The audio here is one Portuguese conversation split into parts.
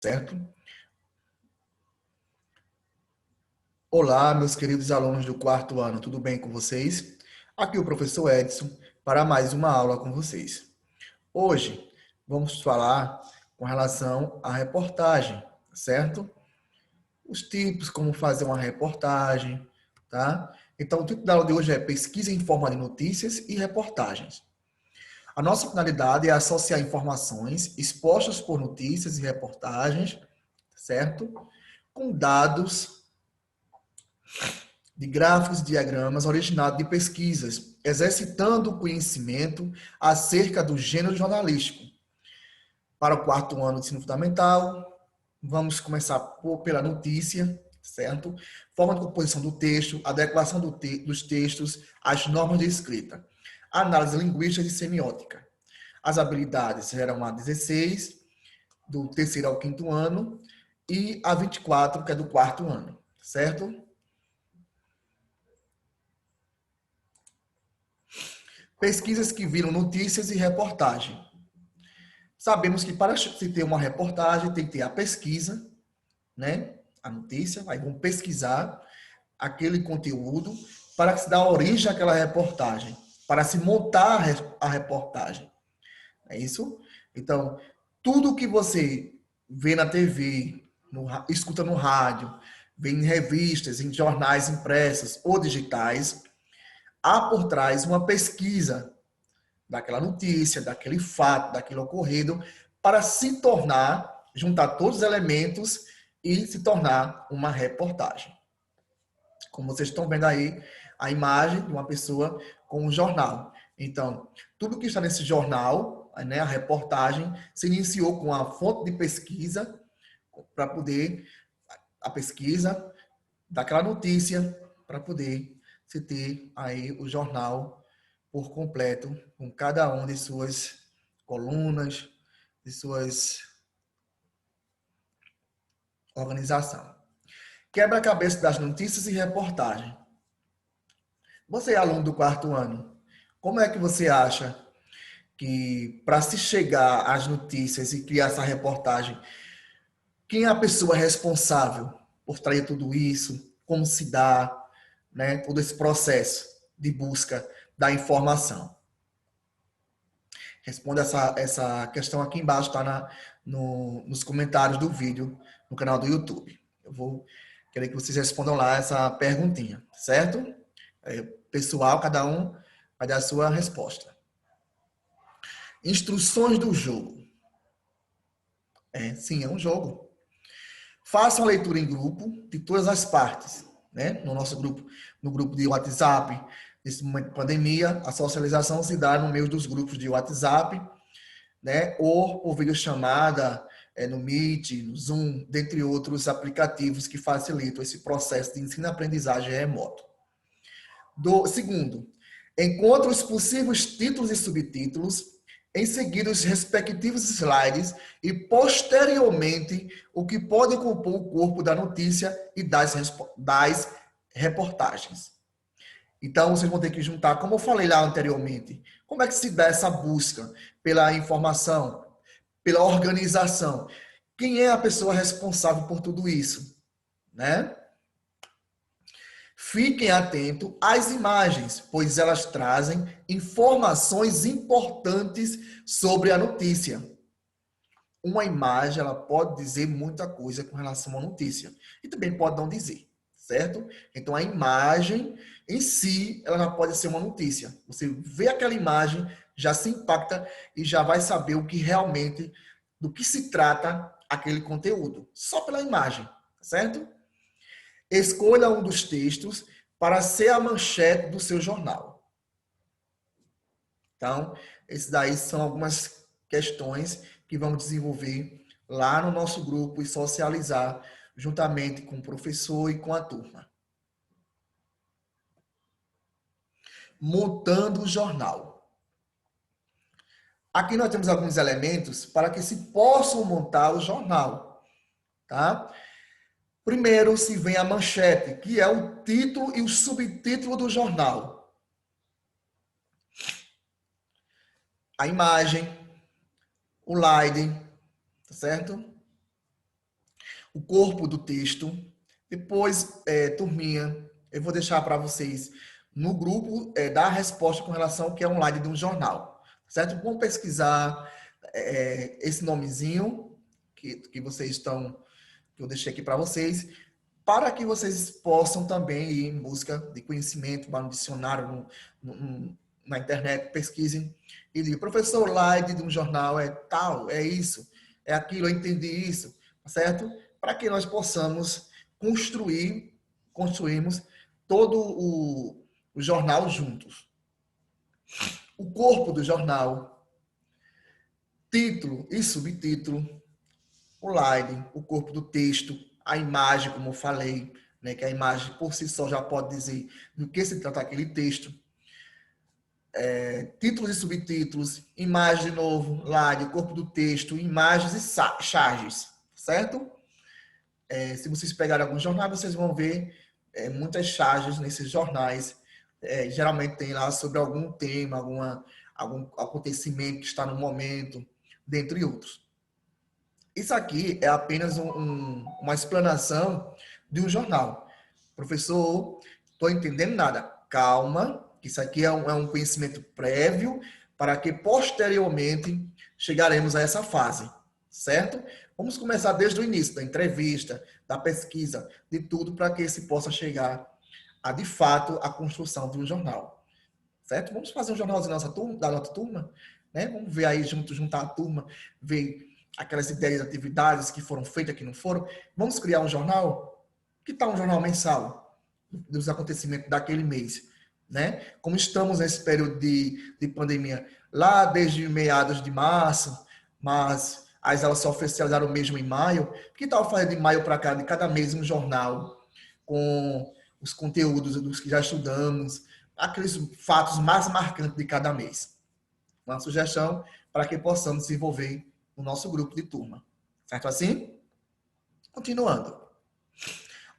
Certo? Olá, meus queridos alunos do quarto ano, tudo bem com vocês? Aqui é o professor Edson para mais uma aula com vocês. Hoje vamos falar com relação à reportagem, certo? Os tipos, como fazer uma reportagem, tá? Então, o título da aula de hoje é Pesquisa em forma de notícias e reportagens. A nossa finalidade é associar informações expostas por notícias e reportagens, certo? Com dados de gráficos e diagramas originados de pesquisas, exercitando o conhecimento acerca do gênero jornalístico. Para o quarto ano de ensino fundamental, vamos começar pela notícia, certo? Forma de composição do texto, adequação dos textos às normas de escrita, análise linguística e semiótica. As habilidades serão a 16, do terceiro ao quinto ano, e a 24, que é do quarto ano, certo? Pesquisas que viram notícias e reportagem. Sabemos que para se ter uma reportagem tem que ter a pesquisa, né? A notícia, aí vão pesquisar aquele conteúdo para que se dê origem àquela reportagem, para se montar a reportagem. É isso? Então, tudo que você vê na TV, escuta no rádio, vê em revistas, em jornais impressos ou digitais, há por trás uma pesquisa daquela notícia, daquele fato, daquilo ocorrido, para se tornar, juntar todos os elementos e se tornar uma reportagem. Como vocês estão vendo aí, a imagem de uma pessoa com um jornal. Então, tudo que está nesse jornal, né, a reportagem, se iniciou com a fonte de pesquisa, para poder, a pesquisa daquela notícia, para poder se ter aí o jornal por completo, com cada uma de suas colunas, de suas organização. Quebra-cabeça das notícias e reportagem. Você é aluno do quarto ano. Como é que você acha que, para se chegar às notícias e criar essa reportagem, quem é a pessoa responsável por trazer tudo isso? Como se dá, né, todo esse processo de busca da informação? Responda essa questão aqui embaixo, tá nos comentários do vídeo no canal do YouTube. Eu vou querer que vocês respondam lá essa perguntinha, certo? Pessoal, cada um vai dar a sua resposta. Instruções do jogo. Sim, é um jogo. Faça uma leitura em grupo de todas as partes, né? No nosso grupo, no grupo de WhatsApp, nesse momento de pandemia, a socialização se dá no meio dos grupos de WhatsApp, né? Ou por videochamada, no Meet, no Zoom, dentre outros aplicativos que facilitam esse processo de ensino-aprendizagem remoto. Segundo, encontre os possíveis títulos e subtítulos, em seguida os respectivos slides e, posteriormente, o que pode compor o corpo da notícia e das reportagens. Então, vocês vão ter que juntar, como eu falei lá anteriormente, como é que se dá essa busca pela informação, pela organização? Quem é a pessoa responsável por tudo isso, né? Fiquem atentos às imagens, pois elas trazem informações importantes sobre a notícia. Uma imagem, ela pode dizer muita coisa com relação à notícia e também pode não dizer, certo? Então, a imagem em si, ela já pode ser uma notícia. Você vê aquela imagem, já se impacta e já vai saber o que realmente, do que se trata aquele conteúdo, só pela imagem, certo? Escolha um dos textos para ser a manchete do seu jornal. Então, esses daí são algumas questões que vamos desenvolver lá no nosso grupo e socializar juntamente com o professor e com a turma. Montando o jornal. Aqui nós temos alguns elementos para que se possam montar o jornal, tá? Primeiro se vem a manchete, que é o título e o subtítulo do jornal. A imagem, o slide, tá certo? o corpo do texto. Depois, turminha, eu vou deixar para vocês no grupo dar a resposta com relação ao que é online de um jornal, certo? Vamos pesquisar esse nomezinho que vocês estão, que eu deixei aqui para vocês, para que vocês possam também ir em busca de conhecimento, vá no dicionário, na internet, pesquisem e digam, professor, slide de um jornal é tal, é isso, é aquilo, eu entendi isso, certo? Para que nós possamos construirmos todo o jornal juntos. O corpo do jornal, título e subtítulo, o slide, o corpo do texto, a imagem, como eu falei, né, que a imagem por si só já pode dizer do que se trata aquele texto. Títulos e subtítulos, imagem de novo, slide, corpo do texto, imagens e charges, certo? Se vocês pegarem alguns jornais, vocês vão ver muitas charges nesses jornais. Geralmente tem lá sobre algum tema, algum acontecimento que está no momento, dentre outros. Isso aqui é apenas uma explanação de um jornal. Professor, estou entendendo nada. Calma, isso aqui é um conhecimento prévio para que posteriormente chegaremos a essa fase, certo? Vamos começar desde o início da entrevista, da pesquisa, de tudo para que se possa chegar a, de fato, a construção de um jornal, certo? Vamos fazer um jornalzinho da nossa turma, né? Vamos ver aí, juntar a turma, ver aquelas ideias, atividades que foram feitas, que não foram. Vamos criar um jornal? Que tal um jornal mensal dos acontecimentos daquele mês, né? Como estamos nesse período de pandemia, lá desde meados de março, mas as aulas se oficializaram mesmo em maio, que tal fazer de maio para cá, de cada mês, um jornal com os conteúdos dos que já estudamos, aqueles fatos mais marcantes de cada mês? Uma sugestão para que possamos desenvolver no nosso grupo de turma. Certo assim? Continuando.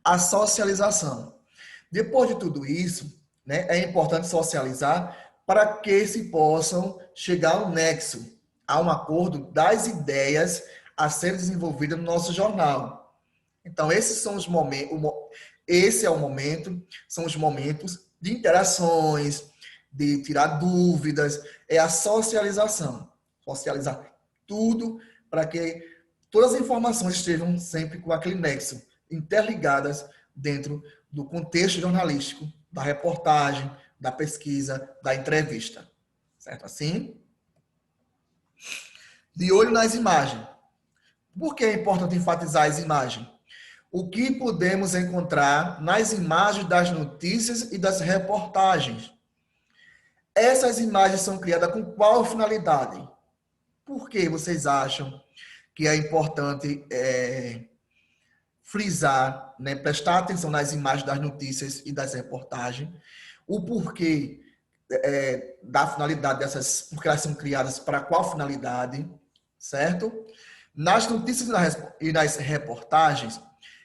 A socialização. Depois de tudo isso, né, é importante socializar para que se possam chegar ao nexo, a um acordo das ideias a serem desenvolvidas no nosso jornal. Então, esses são os momentos, esse é o momento, são os momentos de interações, de tirar dúvidas, é a socialização. Socializar tudo para que todas as informações estejam sempre com aquele nexo, interligadas dentro do contexto jornalístico, da reportagem, da pesquisa, da entrevista. Certo assim? De olho nas imagens. Por que é importante enfatizar as imagens? O que podemos encontrar nas imagens das notícias e das reportagens? Essas imagens são criadas com qual finalidade? Por que vocês acham que é importante frisar, né, prestar atenção nas imagens das notícias e das reportagens? O porquê da finalidade dessas, porque elas são criadas para qual finalidade, certo? Nas notícias e nas reportagens,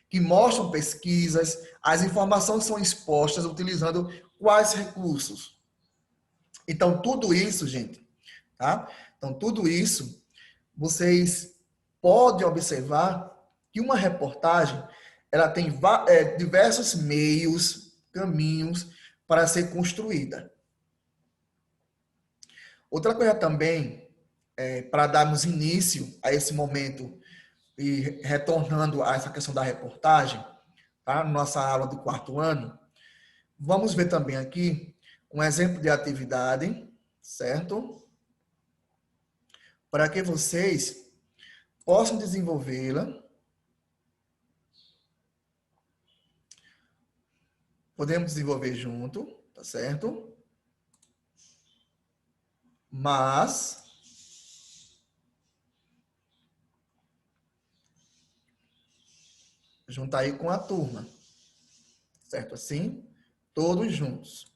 que mostram pesquisas, as informações são expostas utilizando quais recursos? Então, tudo isso, gente, tá? Então, tudo isso, vocês podem observar que uma reportagem, ela tem diversos meios, caminhos para ser construída. Outra coisa também, para darmos início a esse momento e retornando a essa questão da reportagem, tá? Nossa aula do 4º ano, vamos ver também aqui um exemplo de atividade, certo? Para que vocês possam desenvolvê-la. Podemos desenvolver junto, tá certo? Mas juntar aí com a turma, certo assim? Todos juntos.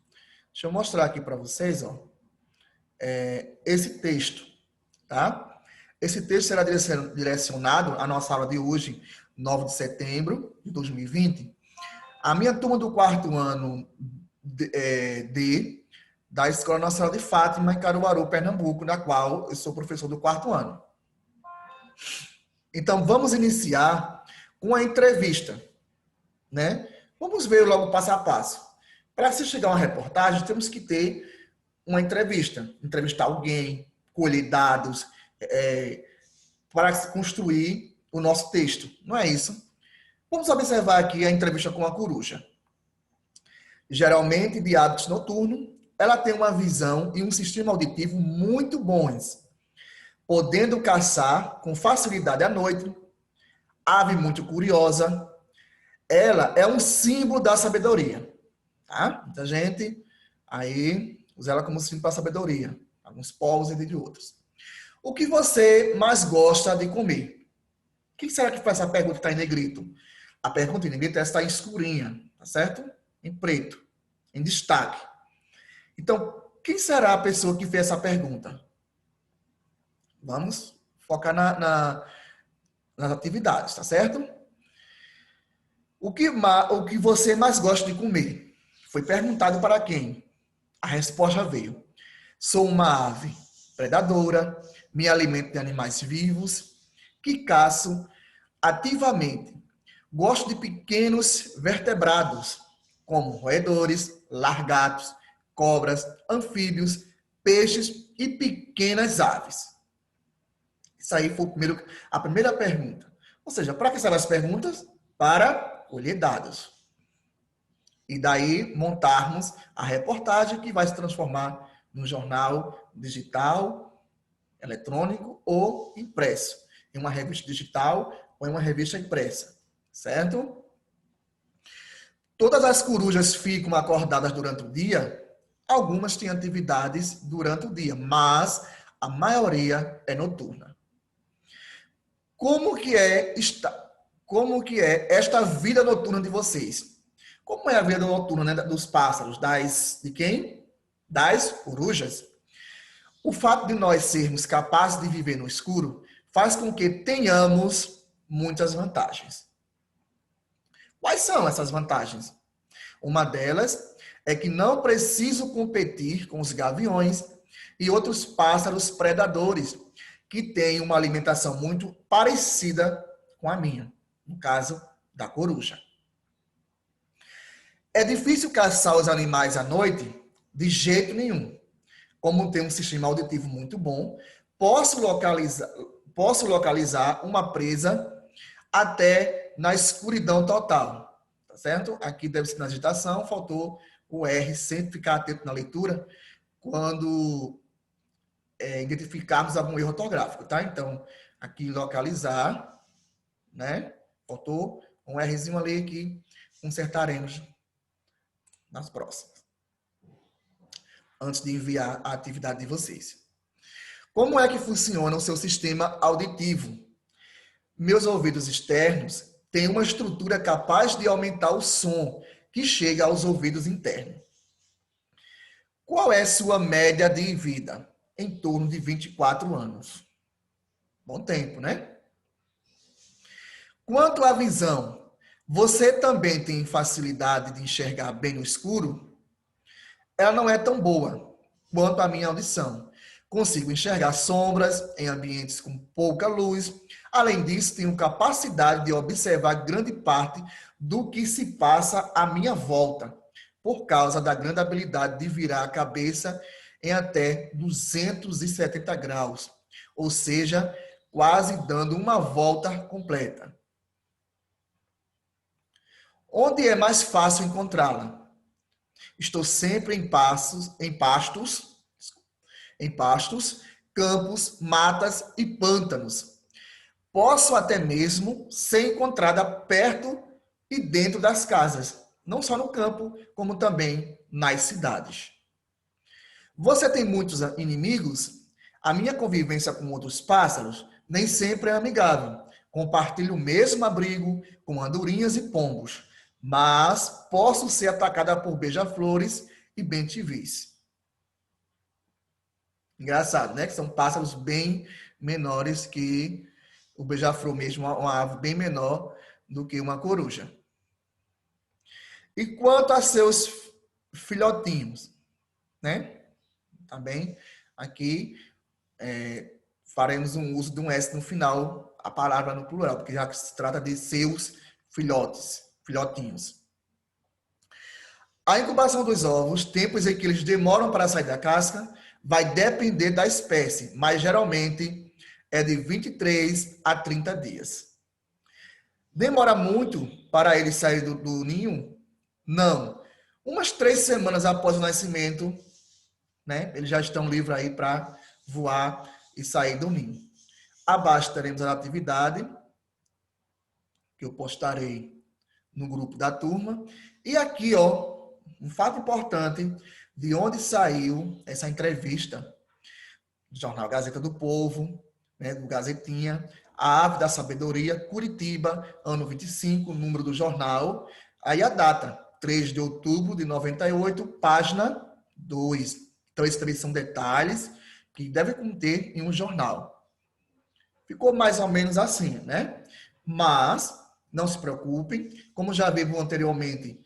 Deixa eu mostrar aqui para vocês, ó, esse texto, tá? Esse texto será direcionado à nossa aula de hoje, 9 de setembro de 2020. A minha turma do 4º ano da Escola Nacional de Fátima, em Caruaru, Pernambuco, na qual eu sou professor do 4º ano. Então, vamos iniciar com a entrevista, né? Vamos ver logo passo a passo. Para se chegar a uma reportagem, temos que ter uma entrevista, entrevistar alguém, colher dados, para construir o nosso texto. Não é isso? Vamos observar aqui a entrevista com a coruja. Geralmente de hábitos noturnos, ela tem uma visão e um sistema auditivo muito bons, podendo caçar com facilidade à noite, ave muito curiosa. Ela é um símbolo da sabedoria, tá? Muita gente aí usa ela como símbolo da sabedoria, alguns povos e de outros. O que você mais gosta de comer? Quem será que faz essa pergunta que está em negrito? A pergunta em negrito está em escurinha, tá certo? Em preto, em destaque. Então, quem será a pessoa que fez essa pergunta? Vamos focar nas atividades, tá certo? O que você mais gosta de comer? Foi perguntado para quem? A resposta veio. Sou uma ave predadora, me alimento de animais vivos, que caço ativamente. Gosto de pequenos vertebrados, como roedores, lagartos, cobras, anfíbios, peixes e pequenas aves. Isso aí foi a primeira pergunta. Ou seja, para que servem as perguntas? Para colher dados. E daí montarmos a reportagem que vai se transformar no jornal digital, eletrônico ou impresso. Em uma revista digital ou em uma revista impressa. Certo? Todas as corujas ficam acordadas durante o dia? Algumas têm atividades durante o dia, mas a maioria é noturna. Como que é esta vida noturna de vocês? Como é a vida noturna, né, dos pássaros? De quem? Das corujas. O fato de nós sermos capazes de viver no escuro faz com que tenhamos muitas vantagens. Quais são essas vantagens? Uma delas é que não preciso competir com os gaviões e outros pássaros predadores que têm uma alimentação muito parecida com a minha, no caso da coruja. É difícil caçar os animais à noite? De jeito nenhum. Como tem um sistema auditivo muito bom, posso localizar uma presa até na escuridão total. Tá certo? Aqui deve ser na digitação, faltou o R, sempre ficar atento na leitura quando identificarmos algum erro ortográfico, tá? Então, aqui localizar, né? Faltou um Rzinho ali que consertaremos nas próximas, antes de enviar a atividade de vocês. Como é que funciona o seu sistema auditivo? Meus ouvidos externos têm uma estrutura capaz de aumentar o som que chega aos ouvidos internos. Qual é sua média de vida? Em torno de 24 anos. Bom tempo, né? Quanto à visão, você também tem facilidade de enxergar bem no escuro? Ela não é tão boa quanto a minha audição. Consigo enxergar sombras em ambientes com pouca luz. Além disso, tenho capacidade de observar grande parte do que se passa à minha volta, por causa da grande habilidade de virar a cabeça em até 270 graus, ou seja, quase dando uma volta completa. Onde é mais fácil encontrá-la? Estou sempre em pastos, campos, matas e pântanos. Posso até mesmo ser encontrada perto e dentro das casas, não só no campo, como também nas cidades. Você tem muitos inimigos? A minha convivência com outros pássaros nem sempre é amigável. Compartilho o mesmo abrigo com andorinhas e pombos, mas posso ser atacada por beija-flores e bentivis. Engraçado, né? Que são pássaros bem menores que o beija-flor mesmo, uma ave bem menor do que uma coruja. E quanto a seus filhotinhos, né? Também aqui faremos um uso de um S no final a palavra no plural, porque já se trata de seus filhotes, filhotinhos. A incubação dos ovos, tempos em que eles demoram para sair da casca, vai depender da espécie, mas geralmente é de 23 a 30 dias. Demora muito para eles sair do ninho? Não. Umas 3 semanas após o nascimento, né, eles já estão livres aí para voar e sair do ninho. Abaixo teremos a atividade, que eu postarei no grupo da turma. E aqui, ó, um fato importante de onde saiu essa entrevista do jornal Gazeta do Povo, né, do Gazetinha, a Ave da Sabedoria, Curitiba, ano 25, número do jornal. Aí a data, 3 de outubro de 98, página 2. Então, esses três são detalhes que devem conter em um jornal. Ficou mais ou menos assim, né? Mas, não se preocupem, como já vimos anteriormente,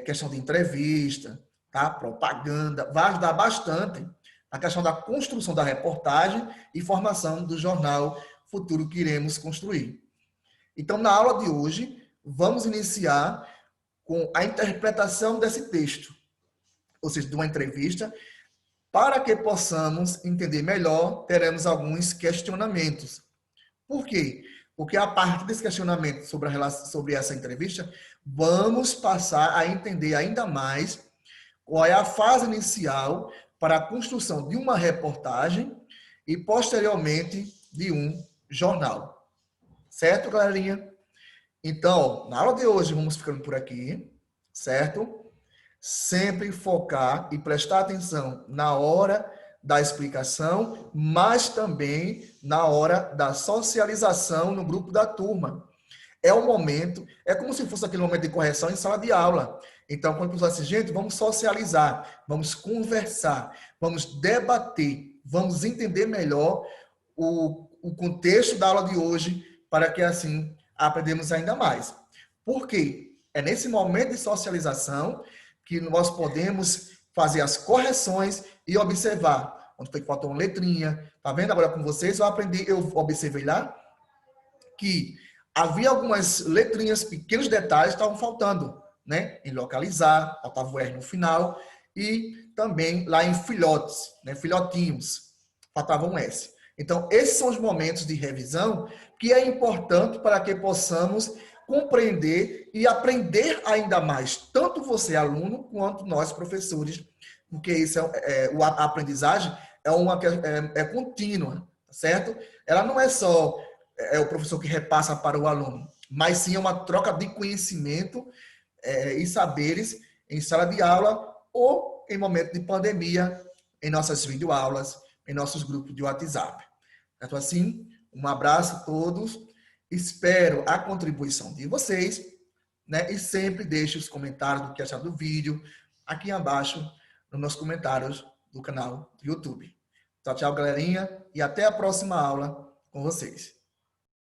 questão de entrevista, tá? Propaganda, vai ajudar bastante a questão da construção da reportagem e formação do jornal futuro que iremos construir. Então, na aula de hoje, vamos iniciar com a interpretação desse texto, ou seja, de uma entrevista. Para que possamos entender melhor, teremos alguns questionamentos. Por quê? Porque a partir desse questionamento sobre essa entrevista, vamos passar a entender ainda mais qual é a fase inicial para a construção de uma reportagem e, posteriormente, de um jornal. Certo, galerinha? Então, na aula de hoje, vamos ficando por aqui, certo? Sempre focar e prestar atenção na hora da explicação, mas também na hora da socialização no grupo da turma. É o momento, é como se fosse aquele momento de correção em sala de aula. Então, quando a pessoa diz assim, gente, vamos socializar, vamos conversar, vamos debater, vamos entender melhor o contexto da aula de hoje, para que assim aprendamos ainda mais. Por quê? É nesse momento de socialização que nós podemos fazer as correções e observar onde foi que faltou uma letrinha. Tá vendo agora com vocês? Eu observei lá que havia algumas letrinhas, pequenos detalhes estavam faltando, né? Em localizar, faltava o R no final, e também lá em filhotes, né? Filhotinhos, faltava um S. Então, esses são os momentos de revisão que é importante para que possamos compreender e aprender ainda mais, tanto você, aluno, quanto nós, professores, porque isso a aprendizagem é contínua, certo? Ela não é só o professor que repassa para o aluno, mas sim é uma troca de conhecimento e saberes em sala de aula ou em momento de pandemia, em nossas videoaulas, em nossos grupos de WhatsApp. Então, assim, um abraço a todos, espero a contribuição de vocês, né? E sempre deixe os comentários do que acharam do vídeo aqui abaixo nos comentários do canal do YouTube. Tchau, tchau, galerinha, e até a próxima aula com vocês.